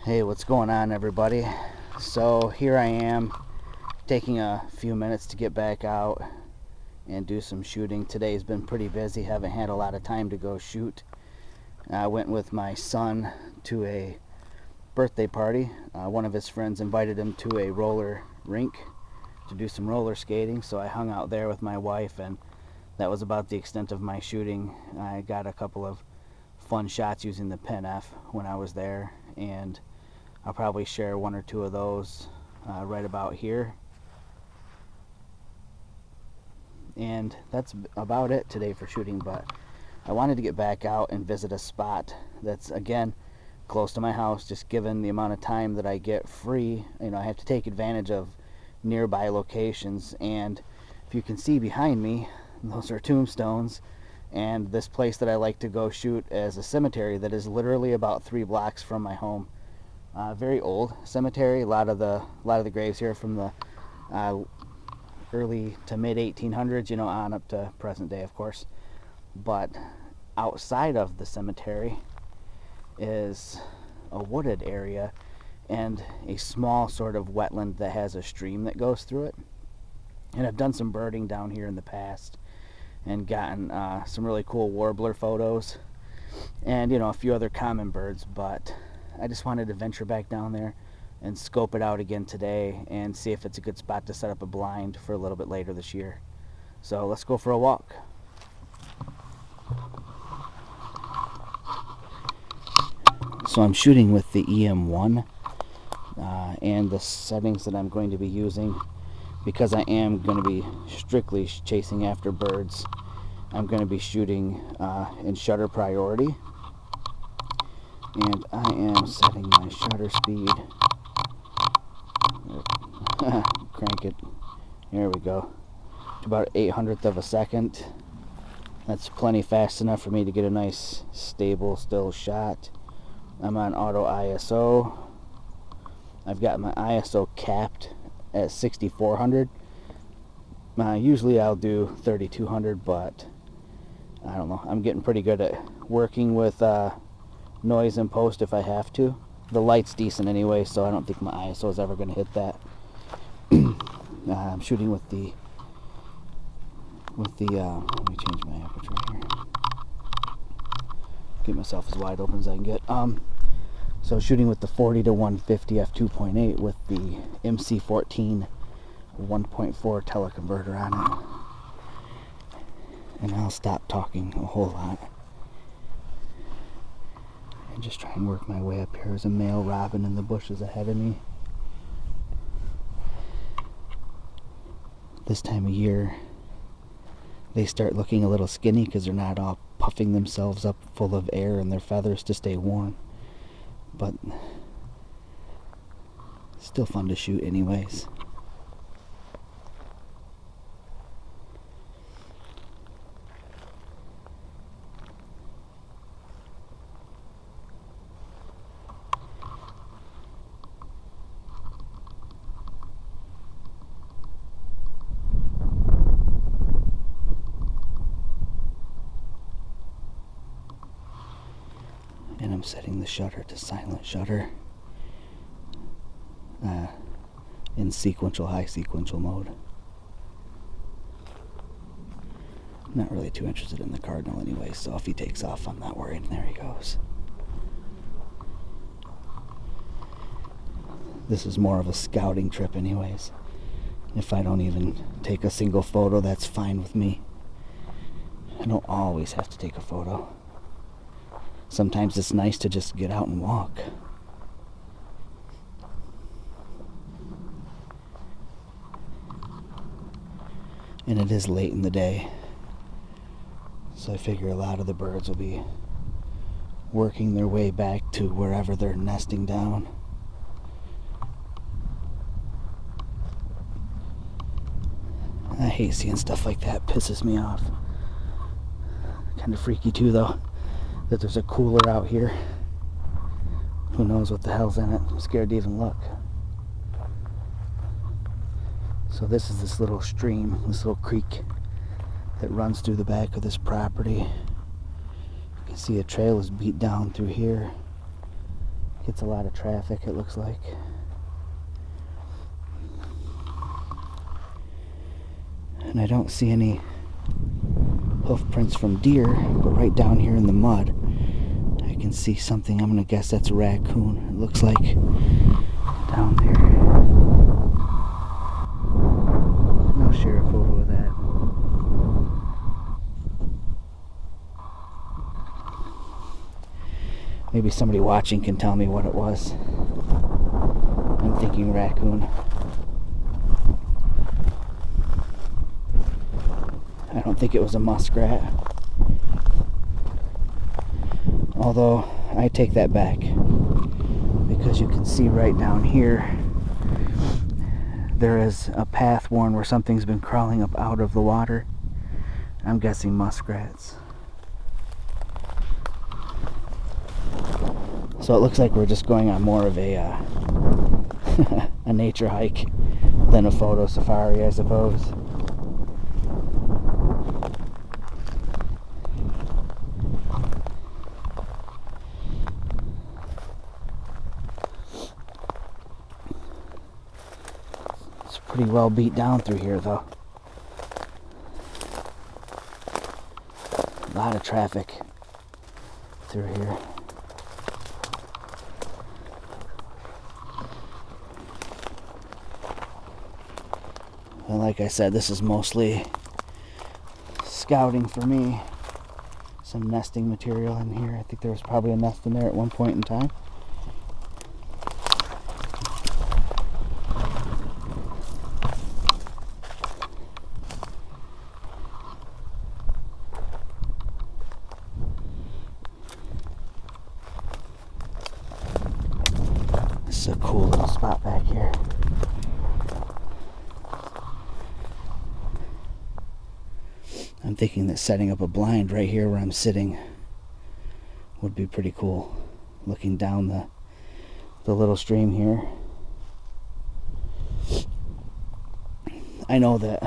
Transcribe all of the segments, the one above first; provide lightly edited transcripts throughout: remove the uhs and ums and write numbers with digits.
Hey, what's going on, everybody? So here I am taking a few minutes to get back out and do some shooting. Today's been pretty busy, haven't had a lot of time to go shoot. I went with my son to a birthday party. One of his friends invited him to a roller rink to do some roller skating, so I hung out there with my wife, and that was about the extent of my shooting. I got a couple of fun shots using the Pen F when I was there, and I'll probably share one or two of those right about here. And that's about it today for shooting, but I wanted to get back out and visit a spot that's, again, close to my house. Just given the amount of time that I get free, I have to take advantage of nearby locations. And if you can see behind me, those are tombstones, and this place that I like to go shoot is a cemetery that is literally about 3 blocks from my home. Very old cemetery. A lot of the graves here from the early to mid 1800s, on up to present day, of course. But outside of the cemetery is a wooded area and a small sort of wetland that has a stream that goes through it. And I've done some birding down here in the past and gotten some really cool warbler photos and a few other common birds, but I just wanted to venture back down there and scope it out again today and see if it's a good spot to set up a blind for a little bit later this year. So let's go for a walk. So I'm shooting with the EM1 and the settings that I'm going to be using, because I am going to be strictly chasing after birds, I'm going to be shooting in shutter priority. And I am setting my shutter speed. Crank it. There we go. To about 1/800th of a second. That's plenty fast enough for me to get a nice, stable, still shot. I'm on auto ISO. I've got my ISO capped at 6400. Usually I'll do 3200, but I don't know. I'm getting pretty good at working with noise in post if I have to. The light's decent anyway, so I don't think my ISO is ever going to hit that. I'm shooting with the let me change my aperture here. Get myself as wide open as I can get. So shooting with the 40 to 150 f2.8 with the MC14 1.4 teleconverter on it. And I'll stop talking a whole lot and just try and work my way up here. There's a male robin in the bushes ahead of me. This time of year they start looking a little skinny because they're not all puffing themselves up full of air in their feathers to stay warm, but still fun to shoot anyways. And I'm setting the shutter to silent shutter in high sequential mode. I'm not really too interested in the cardinal anyway, so if he takes off, I'm not worried. There he goes. This is more of a scouting trip anyways. If I don't even take a single photo, that's fine with me. I don't always have to take a photo. Sometimes it's nice to just get out and walk. And it is late in the day, so I figure a lot of the birds will be working their way back to wherever they're nesting down. I hate seeing stuff like that. Pisses me off. Kind of freaky too, though, that there's a cooler out here. Who knows what the hell's in it? I'm scared to even look. So this is this little stream, this little creek that runs through the back of this property. You can see a trail is beat down through here. Gets a lot of traffic, it looks like. And I don't see any hoof prints from deer, but right down here in the mud I can see something. I'm gonna guess that's a raccoon. It looks like down there. And I'll share a photo of that. Maybe somebody watching can tell me what it was. I'm thinking raccoon. I don't think it was a muskrat. Although, I take that back. Because you can see right down here, there is a path worn where something's been crawling up out of the water. I'm guessing muskrats. So it looks like we're just going on more of a a nature hike than a photo safari, I suppose. It's pretty well beat down through here, though. A lot of traffic through here. And like I said, this is mostly scouting for me. Some nesting material in here. I think there was probably a nest in there at one point in time. This is a cool little spot back here. I'm thinking that setting up a blind right here where I'm sitting would be pretty cool. Looking down the little stream here. I know that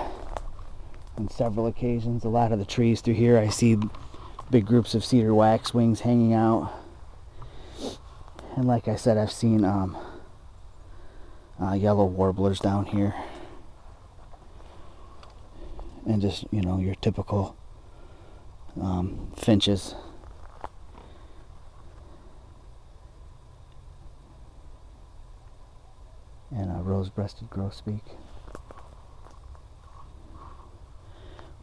on several occasions, a lot of the trees through here, I see big groups of cedar waxwings hanging out. And like I said, I've seen yellow warblers down here. And just, you know, your typical finches. And a rose-breasted grosbeak.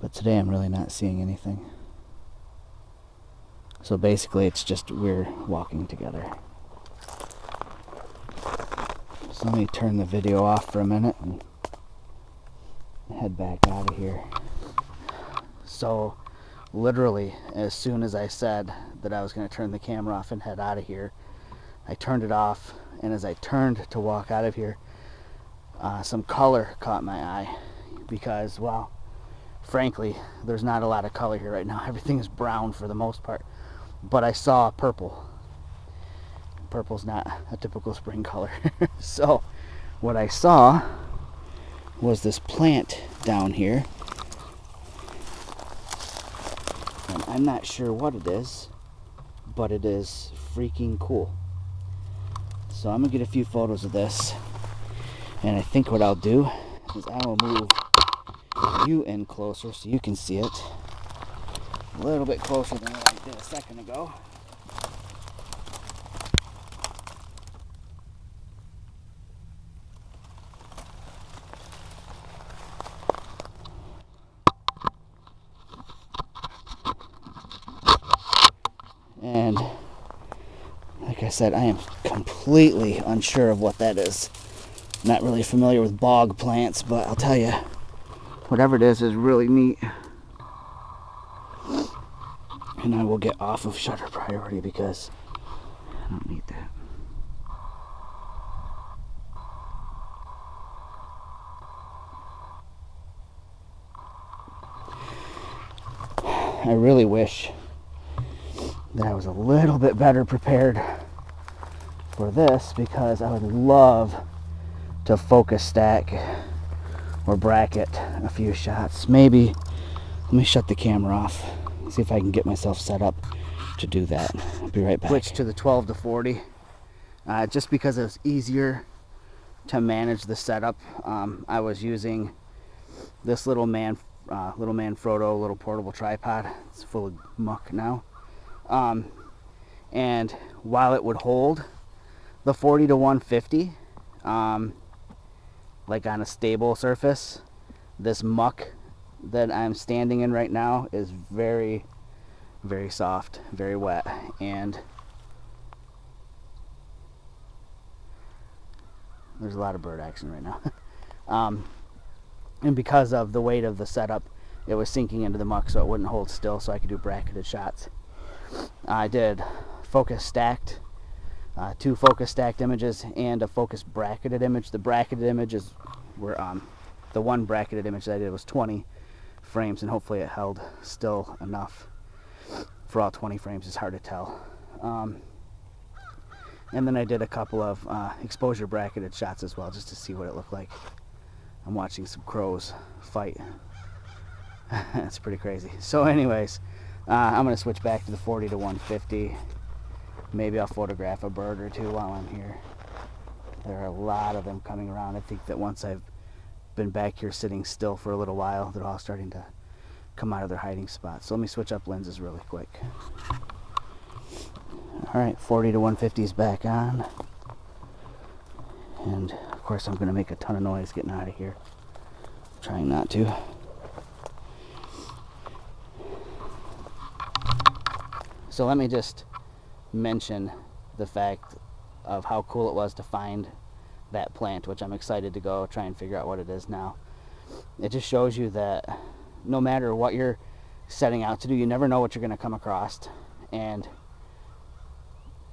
But today I'm really not seeing anything. So basically it's just we're walking together. So let me turn the video off for a minute and head back out of here. So literally as soon as I said that I was going to turn the camera off and head out of here, I turned it off, and as I turned to walk out of here, some color caught my eye because, well, frankly, there's not a lot of color here right now. Everything is brown for the most part, but I saw purple. Purple's not a typical spring color. So what I saw was this plant down here, and I'm not sure what it is, but it is freaking cool. So I'm gonna get a few photos of this, and I think what I'll do is I will move you in closer so you can see it a little bit closer than what I did a second ago. And like I said, I am completely unsure of what that is. Not really familiar with bog plants, but I'll tell you, whatever it is really neat. And I will get off of shutter priority because I don't need that. I really wish that I was a little bit better prepared for this, because I would love to focus stack or bracket a few shots. Maybe, let me shut the camera off, see if I can get myself set up to do that. I'll be right back. Switch to the 12 to 40. just because it was easier to manage the setup. I was using this little man Frodo little portable tripod. It's full of muck now. And while it would hold the 40 to 150, like on a stable surface, this muck that I'm standing in right now is very, very soft, very wet, and there's a lot of bird action right now. And because of the weight of the setup, it was sinking into the muck, so it wouldn't hold still, so I could do bracketed shots. I did focus stacked, 2 focus stacked images and a focus bracketed image. The bracketed images were the one bracketed image that I did was 20 frames, and hopefully it held still enough for all 20 frames. It's hard to tell. And then I did a couple of exposure bracketed shots as well, just to see what it looked like. I'm watching some crows fight. That's pretty crazy. So anyways, I'm going to switch back to the 40 to 150. Maybe I'll photograph a bird or two while I'm here. There are a lot of them coming around. I think that once I've been back here sitting still for a little while, they're all starting to come out of their hiding spots. So let me switch up lenses really quick. Alright, 40 to 150 is back on. And of course I'm going to make a ton of noise getting out of here. I'm trying not to. So let me just mention the fact of how cool it was to find that plant, which I'm excited to go try and figure out what it is now. It just shows you that no matter what you're setting out to do, you never know what you're going to come across, and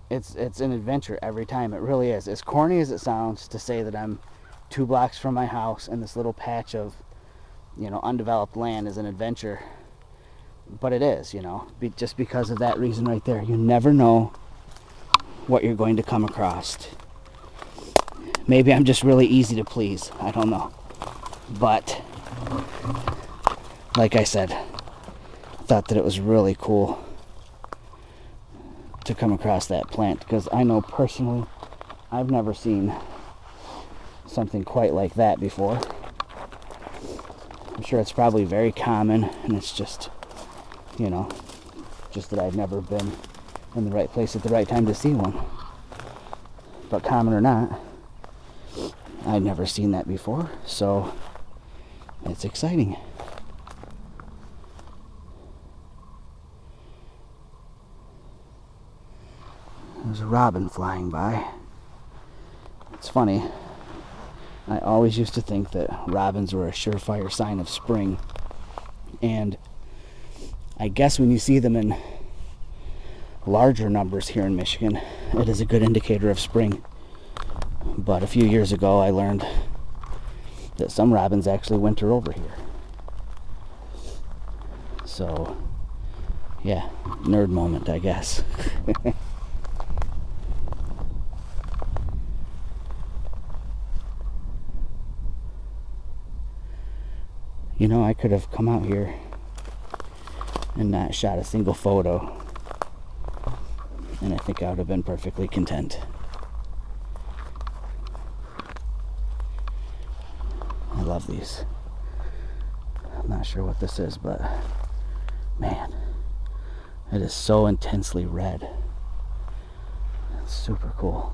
it's an adventure every time. It really is. As corny as it sounds to say that I'm 2 blocks from my house and this little patch of, you know, undeveloped land is an adventure, but it is, you know, just because of that reason right there. You never know what you're going to come across. Maybe I'm just really easy to please, I don't know, but like I said, I thought that it was really cool to come across that plant, because I know personally I've never seen something quite like that before. I'm sure it's probably very common, and it's just, you know, just that I've never been in the right place at the right time to see one. But common or not, I'd never seen that before, so it's exciting. There's a robin flying by. It's funny, I always used to think that robins were a surefire sign of spring, and I guess when you see them in larger numbers here in Michigan, it is a good indicator of spring. But a few years ago I learned that some robins actually winter over here. So yeah, nerd moment, I guess. You know, I could have come out here and not shot a single photo, and I think I would have been perfectly content. I love these. I'm not sure what this is, but man, it is so intensely red. It's super cool.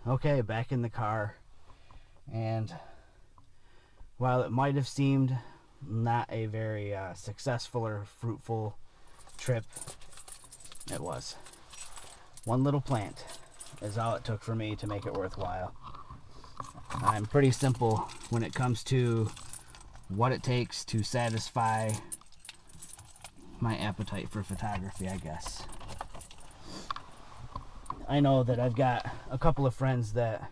Okay, back in the car, and while it might have seemed not a very successful or fruitful trip, it was. One little plant is all it took for me to make it worthwhile. I'm pretty simple when it comes to what it takes to satisfy my appetite for photography, I guess. I know that I've got a couple of friends that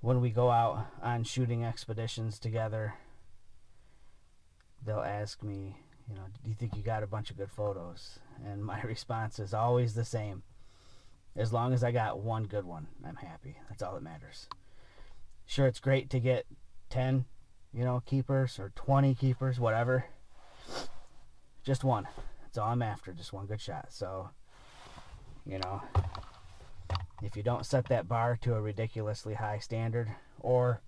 when we go out on shooting expeditions together, they'll ask me, You know, do you think you got a bunch of good photos? And my response is always the same. As long as I got one good one, I'm happy. That's all that matters. Sure, it's great to get 10, you know, keepers or 20 keepers, whatever. Just one. That's all I'm after, just one good shot. So, you know, if you don't set that bar to a ridiculously high standard, or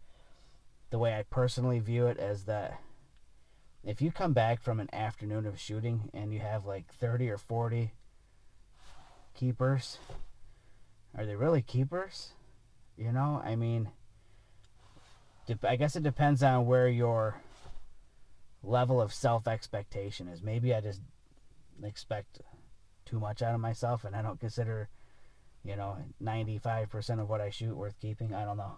the way I personally view it as that if you come back from an afternoon of shooting and you have like 30 or 40 keepers, are they really keepers? You know, I mean, I guess it depends on where your level of self-expectation is. Maybe I just expect too much out of myself and I don't consider, you know, 95% of what I shoot worth keeping. I don't know.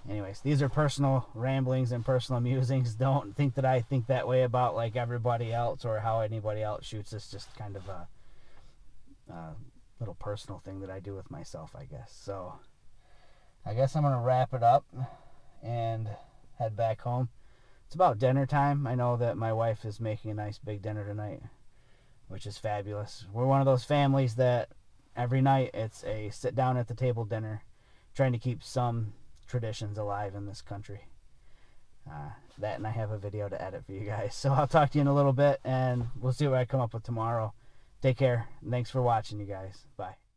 Anyways, these are personal ramblings and personal musings. Don't think that I think that way about like everybody else or how anybody else shoots. It's just kind of a little personal thing that I do with myself, I guess. So I guess I'm going to wrap it up and head back home. It's about dinner time. I know that my wife is making a nice big dinner tonight, which is fabulous. We're one of those families that every night it's a sit down at the table dinner, trying to keep some traditions alive in this country. That, and I have a video to edit for you guys. So I'll talk to you in a little bit, and we'll see what I come up with tomorrow. Take care. Thanks for watching, you guys. Bye.